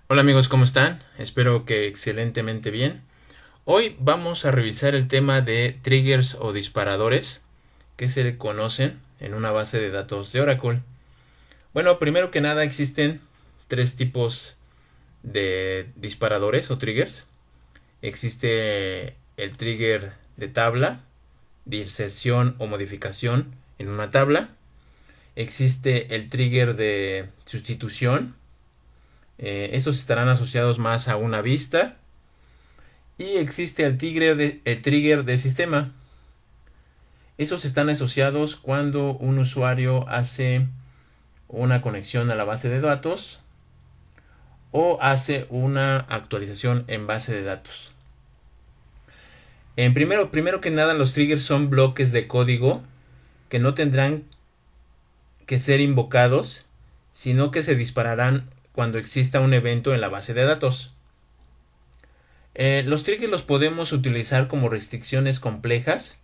Hola amigos, ¿cómo están? Espero que excelentemente bien. Hoy vamos a revisar el tema de triggers o disparadores que se conocen en una base de datos de Oracle. Bueno, primero que nada existen tres tipos de disparadores o triggers. Existe el trigger de tabla, de inserción o modificación en una tabla. Existe el trigger de sustitución. Estos estarán asociados más a una vista. Y existe el trigger de sistema. Esos están asociados cuando un usuario hace una conexión a la base de datos o hace una actualización en base de datos. Primero que nada, los triggers son bloques de código que no tendrán que ser invocados, sino que se dispararán cuando exista un evento en la base de datos. Los triggers los podemos utilizar como restricciones complejas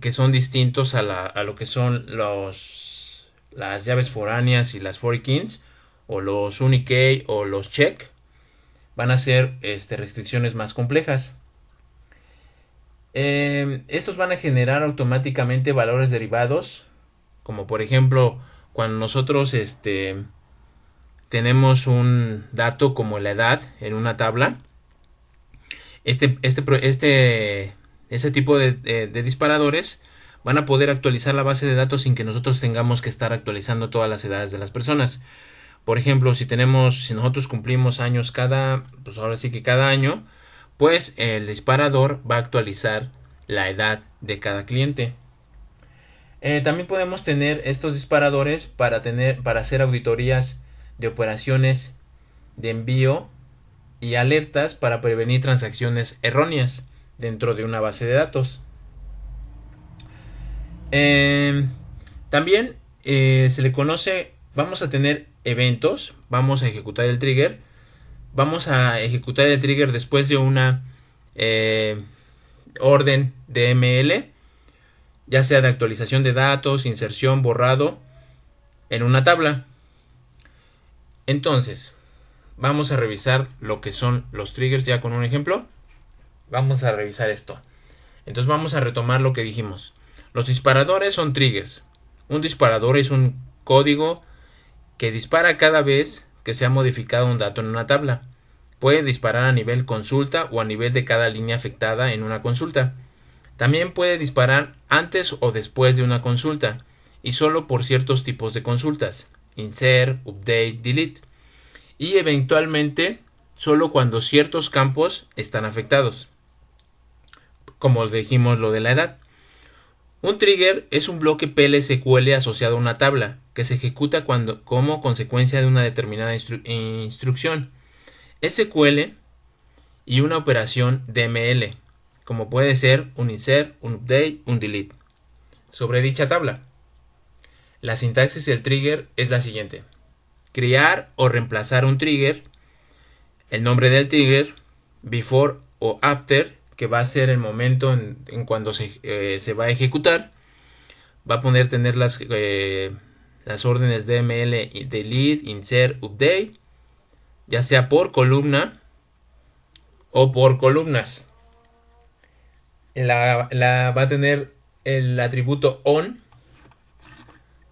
que son distintos a lo que son las llaves foráneas y las forikins o los unikey o los check. Van a ser restricciones más complejas. Estos van a generar automáticamente valores derivados, como por ejemplo cuando nosotros tenemos un dato como la edad en una tabla. Este, este, este, ese tipo de disparadores van a poder actualizar la base de datos sin que nosotros tengamos que estar actualizando todas las edades de las personas. Por ejemplo, si nosotros cumplimos años pues ahora sí que cada año, pues el disparador va a actualizar la edad de cada cliente. También podemos tener estos disparadores para hacer auditorías de operaciones de envío y alertas para prevenir transacciones erróneas dentro de una base de datos. Eh, También se le conoce, vamos a tener eventos, vamos a ejecutar el trigger, vamos a ejecutar el trigger después de una eh, orden DML, ya sea de actualización de datos, inserción, borrado en una tabla. Entonces, vamos a revisar lo que son los triggers ya con un ejemplo. Vamos a revisar esto. Entonces vamos a retomar lo que dijimos. Los disparadores son triggers. Un disparador es un código que dispara cada vez que se ha modificado un dato en una tabla. Puede disparar a nivel consulta o a nivel de cada línea afectada en una consulta. También puede disparar antes o después de una consulta y solo por ciertos tipos de consultas. Insert, update, delete. Y eventualmente solo cuando ciertos campos están afectados. Como dijimos lo de la edad. Un trigger es un bloque PLSQL asociado a una tabla, que se ejecuta como consecuencia de una determinada instrucción SQL y una operación DML, como puede ser un insert, un update, un delete, sobre dicha tabla. La sintaxis del trigger es la siguiente: crear o reemplazar un trigger, el nombre del trigger, before o after, que va a ser el momento en cuando se va a ejecutar. Va a poder tener las órdenes DML, delete, insert, update, ya sea por columna o por columnas. Va a tener el atributo on,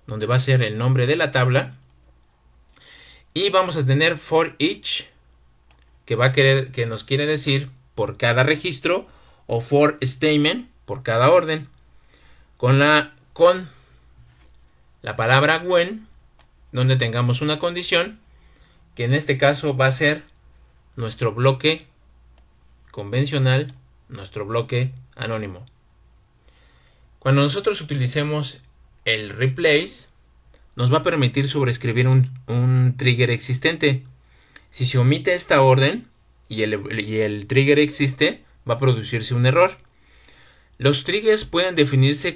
donde va a ser el nombre de la tabla. Y vamos a tener for each, que nos quiere decir por cada registro, o for statement, por cada orden. Con la palabra when, donde tengamos una condición, que en este caso va a ser nuestro bloque convencional, nuestro bloque anónimo. Cuando nosotros utilicemos el replace, nos va a permitir sobreescribir un trigger existente. Si se omite esta orden y el trigger existe, va a producirse un error. Los triggers pueden definirse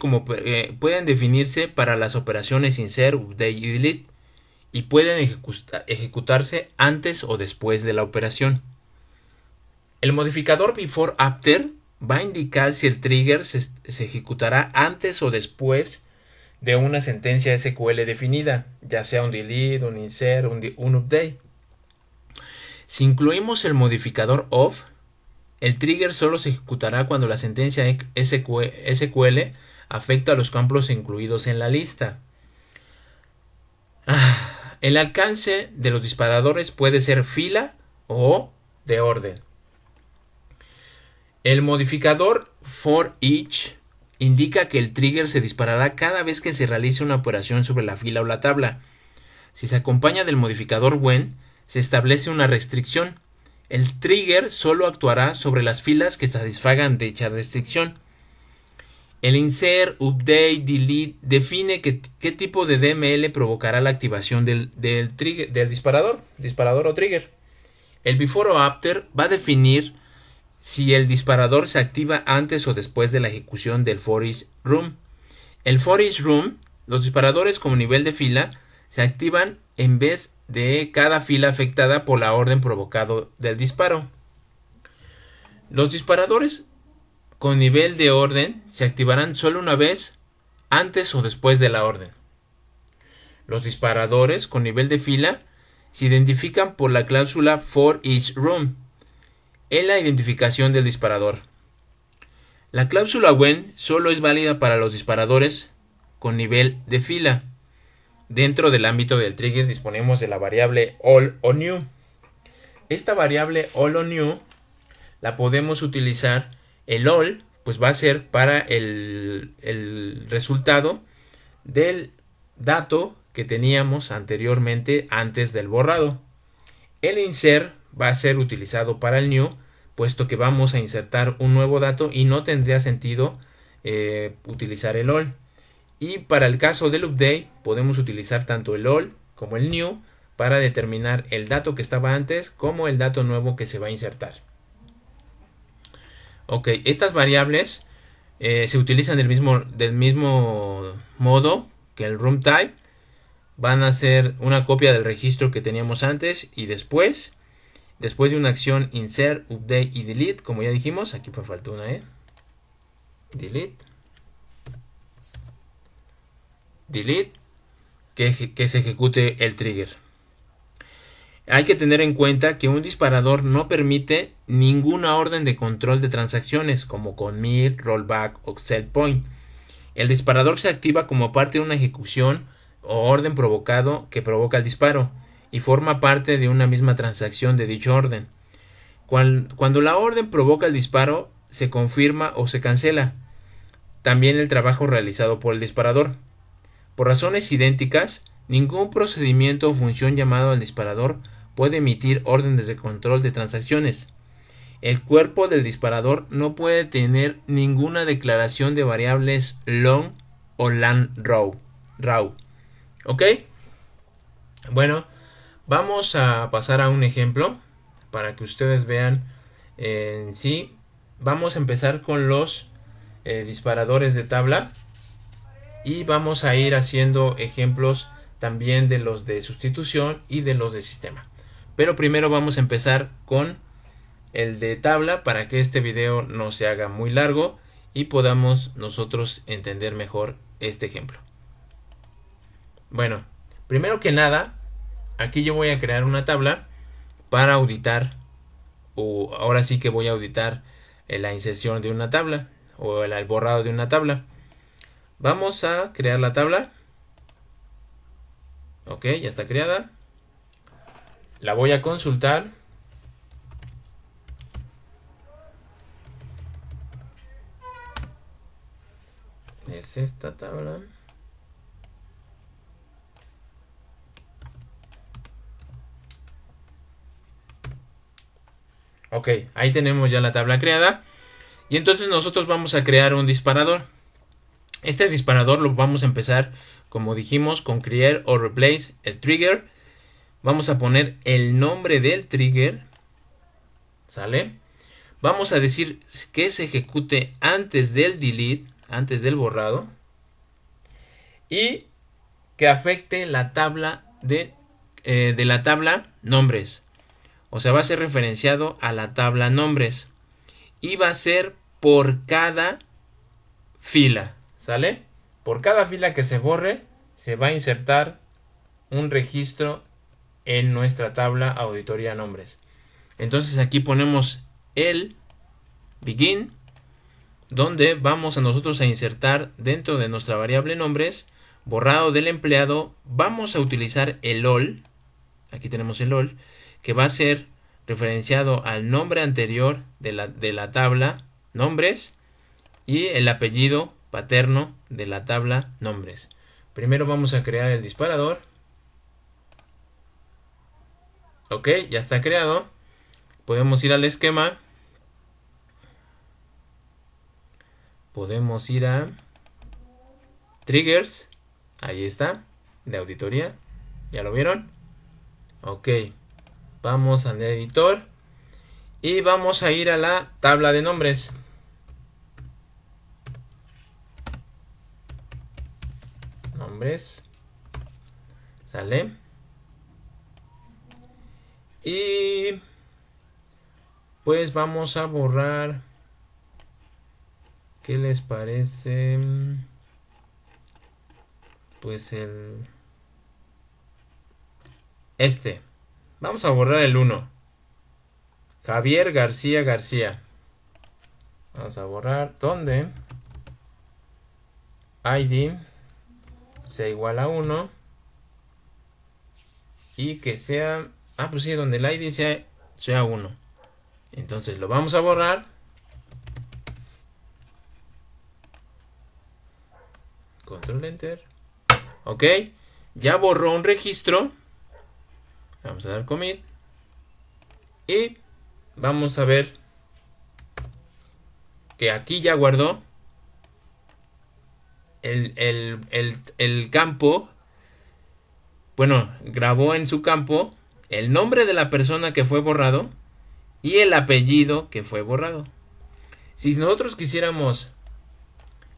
para las operaciones insert, update y delete, y pueden ejecutarse antes o después de la operación. El modificador before after va a indicar si el trigger se ejecutará antes o después de una sentencia SQL definida, ya sea un delete, un insert, un update. Si incluimos el modificador of, el trigger solo se ejecutará cuando la sentencia SQL afecta a los campos incluidos en la lista. El alcance de los disparadores puede ser fila o de orden. El modificador for each indica que el trigger se disparará cada vez que se realice una operación sobre la fila o la tabla. Si se acompaña del modificador when, se establece una restricción. El trigger solo actuará sobre las filas que satisfagan dicha restricción. El insert, update, delete define qué tipo de DML provocará la activación del disparador o trigger. El before o after va a definir si el disparador se activa antes o después de la ejecución del for each room. El for each room, los disparadores como nivel de fila se activan en vez de cada fila afectada por la orden provocado del disparo. Los disparadores con nivel de orden se activarán solo una vez antes o después de la orden. Los disparadores con nivel de fila se identifican por la cláusula for each room en la identificación del disparador. La cláusula when solo es válida para los disparadores con nivel de fila. Dentro del ámbito del trigger disponemos de la variable all o new. Esta variable all o new la podemos utilizar. El all pues va a ser para el resultado del dato que teníamos anteriormente antes del borrado. El insert va a ser utilizado para el new, puesto que vamos a insertar un nuevo dato y no tendría sentido utilizar el all. Y para el caso del update podemos utilizar tanto el all como el new para determinar el dato que estaba antes como el dato nuevo que se va a insertar. Ok, estas variables se utilizan del mismo modo que el room type. Van a ser una copia del registro que teníamos antes y después de una acción insert, update y delete, como ya dijimos, aquí me faltó una delete, que se ejecute el trigger. Hay que tener en cuenta que un disparador no permite ninguna orden de control de transacciones como commit, rollback o set point. El disparador se activa como parte de una ejecución o orden provocado que provoca el disparo y forma parte de una misma transacción de dicho orden. Cuando la orden provoca el disparo, se confirma o se cancela también el trabajo realizado por el disparador. Por razones idénticas, ningún procedimiento o función llamado al disparador puede emitir órdenes de control de transacciones. El cuerpo del disparador no puede tener ninguna declaración de variables long o len raw. ¿Ok? Bueno, vamos a pasar a un ejemplo para que ustedes vean en sí. Vamos a empezar con los disparadores de tabla y vamos a ir haciendo ejemplos también de los de sustitución y de los de sistema. Pero primero vamos a empezar con el de tabla para que este video no se haga muy largo y podamos nosotros entender mejor este ejemplo. Bueno, primero que nada, aquí yo voy a crear una tabla para auditar, o ahora sí que voy a auditar la inserción de una tabla o el borrado de una tabla. Vamos a crear la tabla. Ok, ya está creada. La voy a consultar. Es esta tabla. Ok, ahí tenemos ya la tabla creada. Y entonces nosotros vamos a crear un disparador. Este disparador lo vamos a empezar, como dijimos, con create o replace el trigger. Vamos a poner el nombre del trigger. ¿Sale? Vamos a decir que se ejecute antes del delete, antes del borrado. Y que afecte la tabla de la tabla nombres. O sea, va a ser referenciado a la tabla nombres. Y va a ser por cada fila. ¿Sale? Por cada fila que se borre, se va a insertar un registro en nuestra tabla auditoría nombres. Entonces aquí ponemos el begin, donde vamos a nosotros a insertar dentro de nuestra variable nombres, borrado del empleado. Vamos a utilizar el all, aquí tenemos el all, que va a ser referenciado al nombre anterior de la tabla nombres y el apellido paterno de la tabla nombres. Primero vamos a crear el disparador. Ok, ya está creado. Podemos ir al esquema. Podemos ir a triggers. Ahí está, de auditoría. ¿Ya lo vieron? Ok, vamos al editor y vamos a ir a la tabla de nombres. Nombres. Sale. Y pues vamos a borrar. ¿Qué les parece? Pues vamos a borrar el 1. Javier García García. Vamos a borrar donde ID sea igual a 1 y que sea, pues sí, donde el ID sea 1. Entonces lo vamos a borrar. Control Enter. Ok, ya borró un registro. Vamos a dar commit y vamos a ver que aquí ya guardó el campo. Bueno, grabó en su campo el nombre de la persona que fue borrado y el apellido que fue borrado. Si nosotros quisiéramos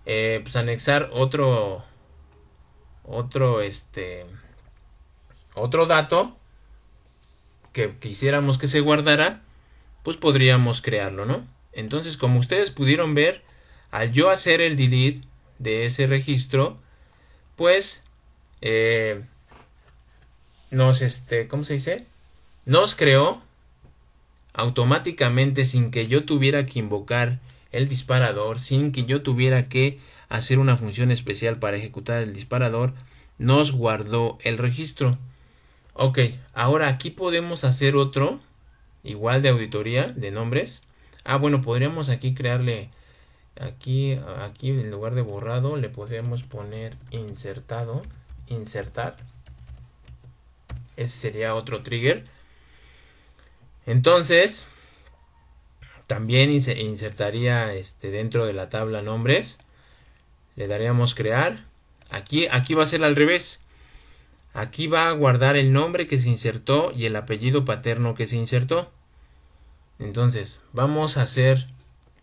pues anexar otro dato que quisiéramos que se guardara, pues podríamos crearlo, ¿no? Entonces, como ustedes pudieron ver, al yo hacer el delete de ese registro, pues ¿cómo se dice? Nos creó automáticamente, sin que yo tuviera que invocar el disparador, sin que yo tuviera que hacer una función especial para ejecutar el disparador, nos guardó el registro. Ok, ahora aquí podemos hacer otro igual de auditoría de nombres. Bueno, podríamos aquí crearle aquí en lugar de borrado le podríamos poner insertar. Ese sería otro trigger. Entonces también insertaría dentro de la tabla nombres. Le daríamos crear. Aquí va a ser al revés. Aquí va a guardar el nombre que se insertó y el apellido paterno que se insertó. Entonces vamos a hacer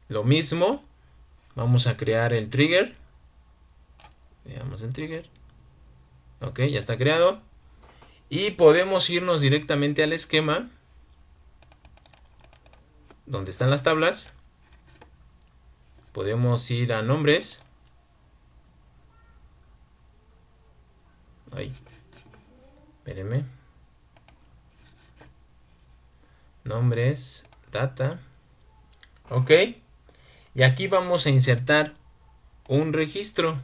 lo mismo. Vamos a crear el trigger. Veamos el trigger. Ok, ya está creado. Y podemos irnos directamente al esquema donde están las tablas. Podemos ir a nombres. Ay, espérenme. Nombres, data. Ok. Y aquí vamos a insertar un registro.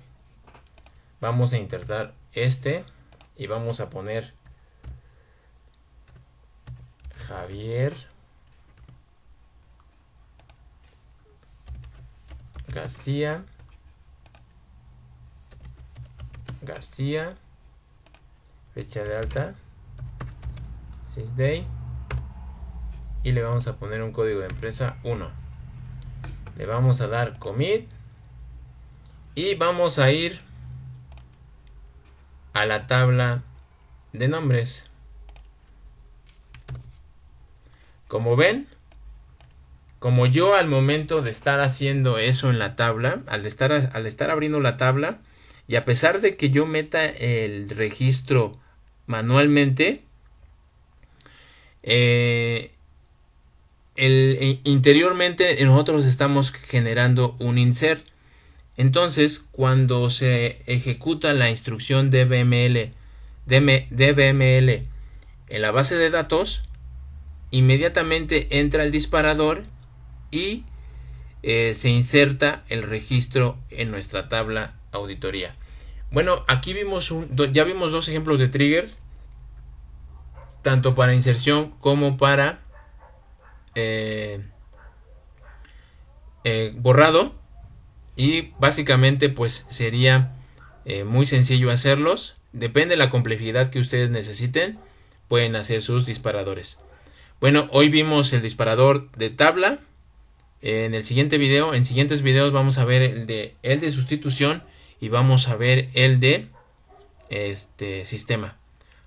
Vamos a insertar y vamos a poner Javier García fecha de alta sysday y le vamos a poner un código de empresa 1. Le vamos a dar commit y vamos a ir a la tabla de nombres. Como ven, como yo al momento de estar haciendo eso en la tabla, al estar abriendo la tabla, y a pesar de que yo meta el registro manualmente, interiormente nosotros estamos generando un insert. Entonces, cuando se ejecuta la instrucción dbml en la base de datos, inmediatamente entra el disparador y se inserta el registro en nuestra tabla auditoría. Bueno, aquí ya vimos dos ejemplos de triggers, tanto para inserción como para borrado, y básicamente pues sería muy sencillo hacerlos. Depende de la complejidad que ustedes necesiten, pueden hacer sus disparadores. Bueno, hoy vimos el disparador de tabla. En el siguiente video, en siguientes videos vamos a ver el de sustitución y vamos a ver el de sistema.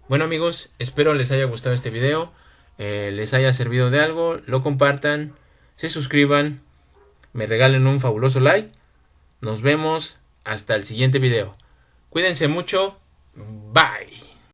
Bueno amigos, espero les haya gustado este video, les haya servido de algo, lo compartan, se suscriban, me regalen un fabuloso like. Nos vemos hasta el siguiente video. Cuídense mucho. Bye.